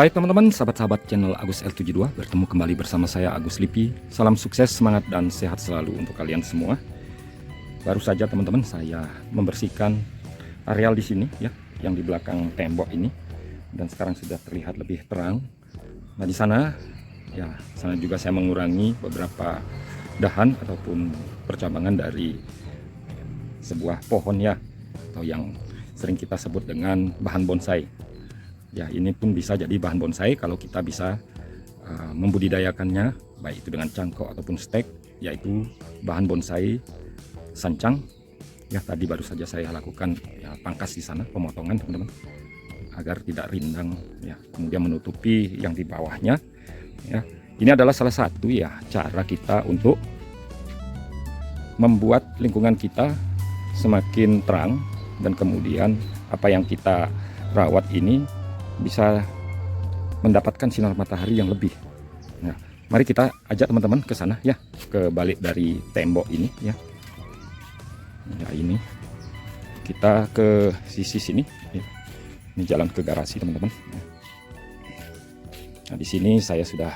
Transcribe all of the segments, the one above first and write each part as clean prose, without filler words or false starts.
Hai teman-teman, sahabat-sahabat channel Agus L72, bertemu kembali bersama saya Agus Lipi. Salam sukses, semangat, dan sehat selalu untuk kalian semua. Baru saja teman-teman saya membersihkan areal di sini ya, yang di belakang tembok ini, dan sekarang sudah terlihat lebih terang. Nah di sana ya, sana juga saya mengurangi beberapa dahan ataupun percabangan dari sebuah pohon ya, atau yang sering kita sebut dengan bahan bonsai. Ya, ini pun bisa jadi bahan bonsai kalau kita bisa membudidayakannya, baik itu dengan cangkok ataupun stek, yaitu bahan bonsai sancang. Ya, tadi baru saja saya lakukan ya, pangkas di sana, pemotongan teman-teman, agar tidak rindang ya, kemudian menutupi yang di bawahnya. Ya, ini adalah salah satu ya cara kita untuk membuat lingkungan kita semakin terang, dan kemudian apa yang kita rawat ini bisa mendapatkan sinar matahari yang lebih. Nah, mari kita ajak teman-teman ke sana ya, ke balik dari tembok ini ya. Ya, ini kita ke sisi sini ya. Ini jalan ke garasi teman-teman. Nah, di sini saya sudah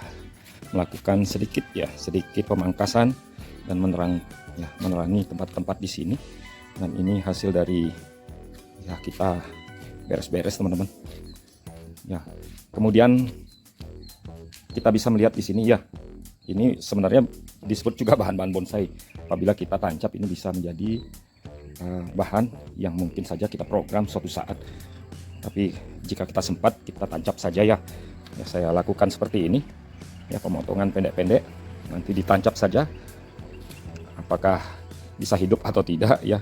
melakukan sedikit pemangkasan dan menerangi tempat-tempat di sini. Dan ini hasil dari ya kita beres-beres teman-teman. Ya, kemudian kita bisa melihat di sini ya, ini sebenarnya disebut juga bahan-bahan bonsai. Apabila kita tancap, ini bisa menjadi bahan yang mungkin saja kita program suatu saat. Tapi jika kita sempat, kita tancap saja ya. Ya, saya lakukan seperti ini ya, pemotongan pendek-pendek, nanti ditancap saja. Apakah bisa hidup atau tidak ya,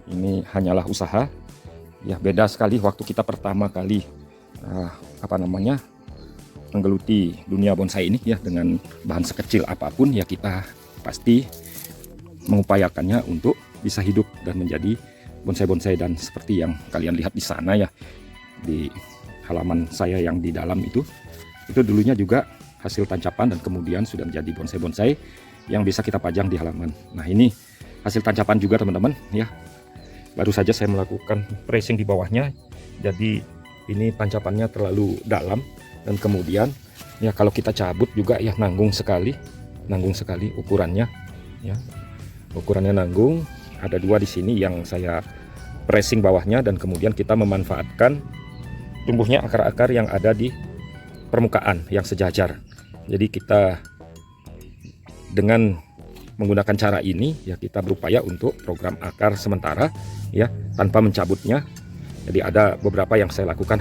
ini hanyalah usaha. Ya, beda sekali waktu kita pertama kali menggeluti dunia bonsai ini ya, dengan bahan sekecil apapun ya, kita pasti mengupayakannya untuk bisa hidup dan menjadi bonsai-bonsai. Dan seperti yang kalian lihat di sana ya, di halaman saya yang di dalam itu dulunya juga hasil tancapan, dan kemudian sudah menjadi bonsai-bonsai yang bisa kita pajang di halaman. Nah, ini hasil tancapan juga teman-teman ya. Baru saja saya melakukan pressing di bawahnya, jadi ini tancapannya terlalu dalam, dan kemudian ya kalau kita cabut juga ya nanggung sekali ukurannya ya. Ukurannya nanggung. Ada dua di sini yang saya pressing bawahnya, dan kemudian kita memanfaatkan tumbuhnya akar-akar yang ada di permukaan yang sejajar. Jadi kita dengan menggunakan cara ini ya, kita berupaya untuk program akar sementara ya, tanpa mencabutnya. Jadi ada beberapa yang saya lakukan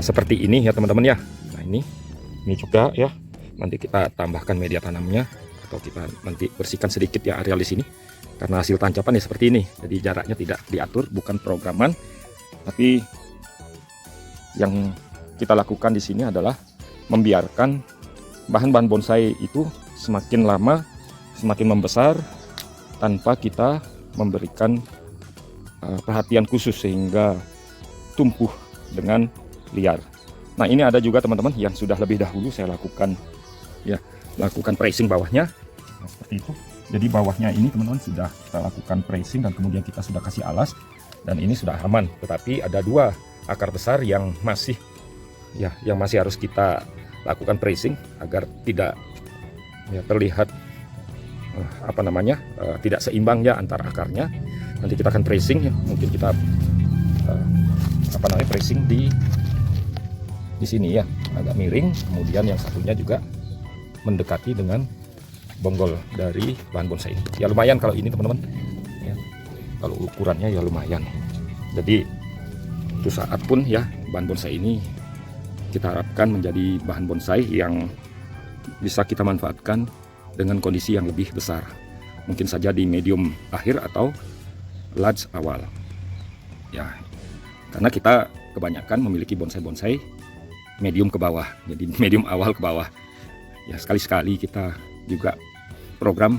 seperti ini ya teman-teman ya. Nah, ini juga ya, nanti kita tambahkan media tanamnya, atau kita nanti bersihkan sedikit ya areal di sini, karena hasil tancapan ya seperti ini. Jadi jaraknya tidak diatur, bukan programan, tapi yang kita lakukan di sini adalah membiarkan bahan-bahan bonsai itu semakin lama semakin membesar tanpa kita memberikan perhatian khusus sehingga tumbuh dengan liar. Nah, ini ada juga teman-teman yang sudah lebih dahulu saya lakukan pressing bawahnya. Nah, seperti itu. Jadi bawahnya ini teman-teman sudah kita lakukan pressing, dan kemudian kita sudah kasih alas, dan ini sudah aman. Tetapi ada dua akar besar yang masih harus kita lakukan pressing agar tidak ya, terlihat tidak seimbang ya antar akarnya. Nanti kita akan pressing ya, mungkin kita pressing di sini ya, agak miring, kemudian yang satunya juga mendekati dengan bonggol dari bahan bonsai ini. Ya lumayan kalau ini teman-teman ya, kalau ukurannya ya lumayan. Jadi itu saat pun ya, bahan bonsai ini kita harapkan menjadi bahan bonsai yang bisa kita manfaatkan dengan kondisi yang lebih besar, mungkin saja di medium akhir atau large awal ya, karena kita kebanyakan memiliki bonsai-bonsai medium ke bawah, jadi medium awal ke bawah ya. Sekali-sekali kita juga program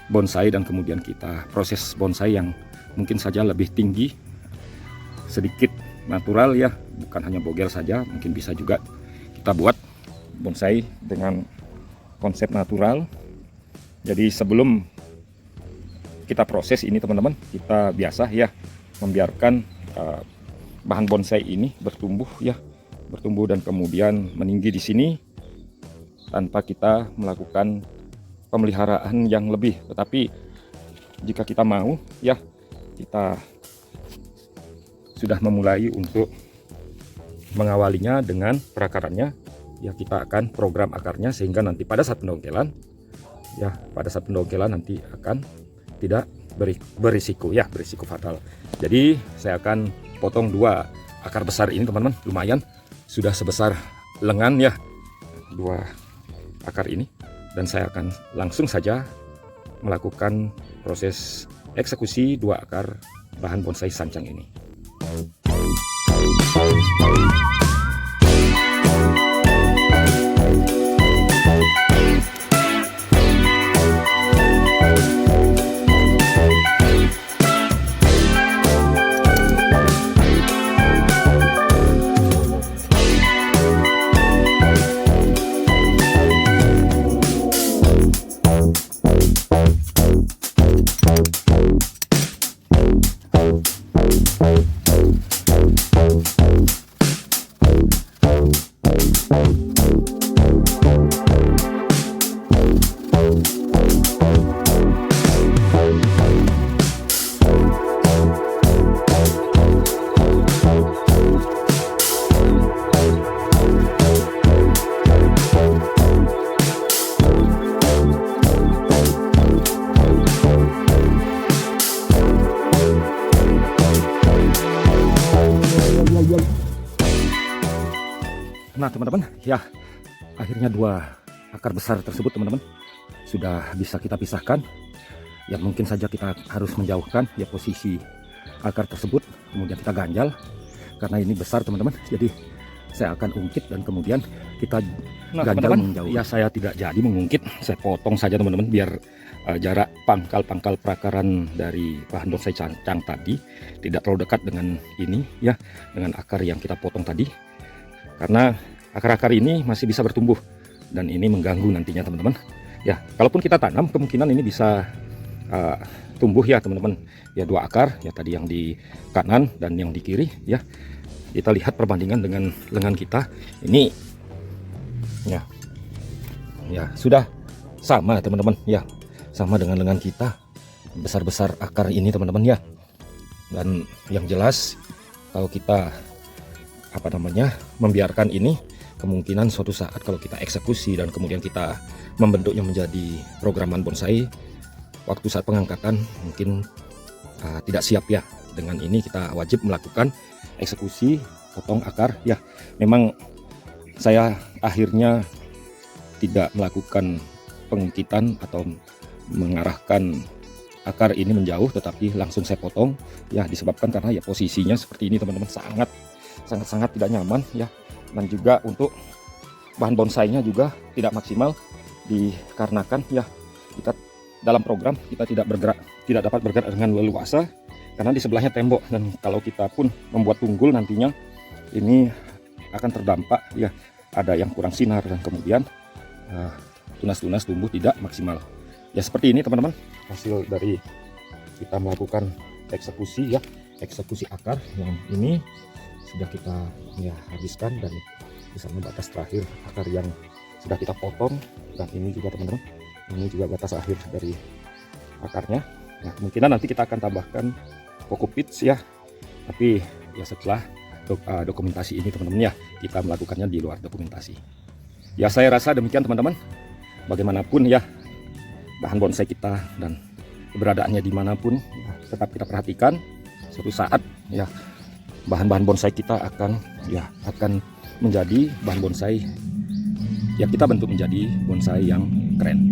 bonsai, dan kemudian kita proses bonsai yang mungkin saja lebih tinggi, sedikit natural ya, bukan hanya bogel saja. Mungkin bisa juga kita buat bonsai dengan konsep natural. Jadi sebelum kita proses ini teman-teman, kita biasa ya membiarkan bahan bonsai ini bertumbuh ya bertumbuh dan kemudian meninggi di sini tanpa kita melakukan pemeliharaan yang lebih. Tetapi jika kita mau, ya kita sudah memulai untuk mengawalinya dengan perakarannya, ya kita akan program akarnya sehingga nanti pada saat pendongkelan, ya pada saat pendongkelan nanti akan tidak berisiko fatal. Jadi saya akan potong 2 akar besar ini teman-teman, lumayan sudah sebesar lengan ya 2 akar ini, dan saya akan langsung saja melakukan proses eksekusi 2 akar bahan bonsai sancang ini. Nah teman-teman, ya akhirnya 2 akar besar tersebut teman-teman sudah bisa kita pisahkan. Ya mungkin saja kita harus menjauhkan ya posisi akar tersebut, kemudian kita ganjal karena ini besar teman-teman. Jadi saya akan ungkit dan kemudian kita ganjal menjauh. Ya saya tidak jadi mengungkit, saya potong saja teman-teman biar jarak pangkal-pangkal perakaran dari bahan bonsai sancang tadi tidak terlalu dekat dengan ini ya, dengan akar yang kita potong tadi. Karena akar-akar ini masih bisa bertumbuh dan ini mengganggu nantinya teman-teman. Ya, kalaupun kita tanam kemungkinan ini bisa tumbuh ya teman-teman. Ya 2 akar ya tadi yang di kanan dan yang di kiri ya. Kita lihat perbandingan dengan lengan kita. Ini ya sudah sama teman-teman ya. Sama dengan lengan kita. Besar-besar akar ini teman-teman ya. Dan yang jelas kalau kita membiarkan ini, kemungkinan suatu saat kalau kita eksekusi dan kemudian kita membentuknya menjadi programan bonsai, waktu saat pengangkatan mungkin tidak siap ya. Dengan ini kita wajib melakukan eksekusi potong akar ya. Memang saya akhirnya tidak melakukan pengungkitan atau mengarahkan akar ini menjauh, tetapi langsung saya potong ya, disebabkan karena ya posisinya seperti ini teman-teman, sangat tidak nyaman ya, dan juga untuk bahan bonsainya juga tidak maksimal dikarenakan ya kita dalam program kita tidak dapat bergerak dengan leluasa karena di sebelahnya tembok, dan kalau kita pun membuat tunggul nantinya ini akan terdampak ya, ada yang kurang sinar dan kemudian tunas-tunas tumbuh tidak maksimal ya. Seperti ini teman-teman hasil dari kita melakukan eksekusi ya, eksekusi akar yang ini sudah kita ya habiskan, dan misalnya batas terakhir akar yang sudah kita potong, dan ini juga teman-teman, ini juga batas akhir dari akarnya. Nah kemungkinan nanti kita akan tambahkan kokopits ya, tapi ya setelah dokumentasi ini teman-teman ya, kita melakukannya di luar dokumentasi ya. Saya rasa demikian teman-teman. Bagaimanapun ya bahan bonsai kita dan keberadaannya dimanapun ya, tetap kita perhatikan. Suatu saat ya bahan-bahan bonsai kita akan menjadi bahan bonsai yang kita bentuk menjadi bonsai yang keren.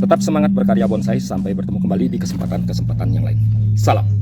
Tetap semangat berkarya bonsai, sampai bertemu kembali di kesempatan yang lain. Salam.